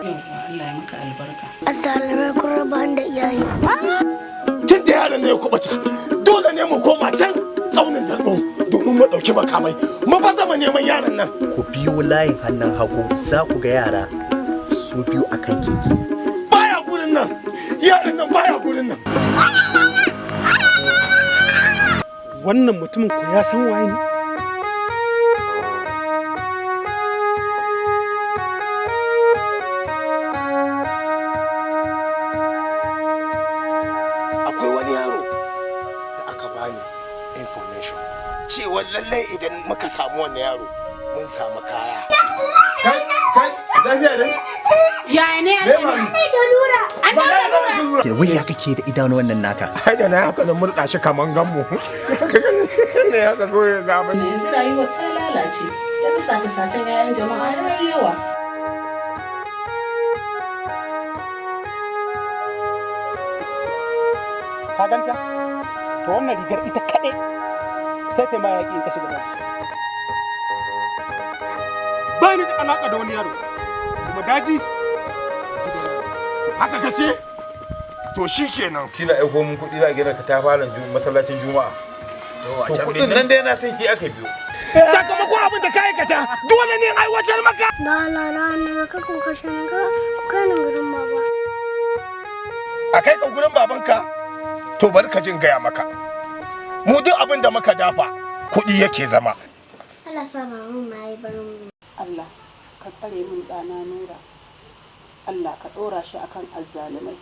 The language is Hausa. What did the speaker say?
Allah ya maka albarka. Azalimai kun raba da iyaye. Tun da yaron ne ya kubuta, dole ne mu koma can tsaunin darɓo domin mu ɗauki makamai. Mu ba zama neman yaron nan. Ku biyo layin hannun hagu za ku ga yara su biyu akan keke. Baya gurin nan, yaron nan baya gurin nan. Wannan mutumin ko ya san waye ne? Akwai wani yaro da aka bani information cewa lallai idan muka samu wannan yaro mun samu kaya. Kai, lafiya dai? Yaya ne? Ke wai ya kake da idanu wannan naka? Ai da na haka da murɗa shi kaman gammu. Ne haka goye ga bane. Yanzu rayuwar ta lalace. Yanzu sace-sacen 'ya'yan jama'a ya yi yawa. Ka ganta? To wannan rigar ita kaɗai sai ta ma yaƙi in ka shiga daji. Ba ni da alaƙa da wani yaro. Kuma daji? Haka ka ce? To shi kenan. Shi na aiko mun kuɗi za a gina katafaren masallacin Juma'a. To kuɗin nan dai na san ki aka biyo. Sakamakon abin da ka aikata dole ne in aiwatar maka. Na ka ko kashe ni ka kai ni gurin baba. A kai ka gurin babanka? To bari ka jin gaya maka. Mu duk abin da muka dafa kuɗi yake zama. Allah sa baban ma yi barin mu. Allah ka tsare min ɗana Nura. Allah ka ɗora shi akan azzalumai.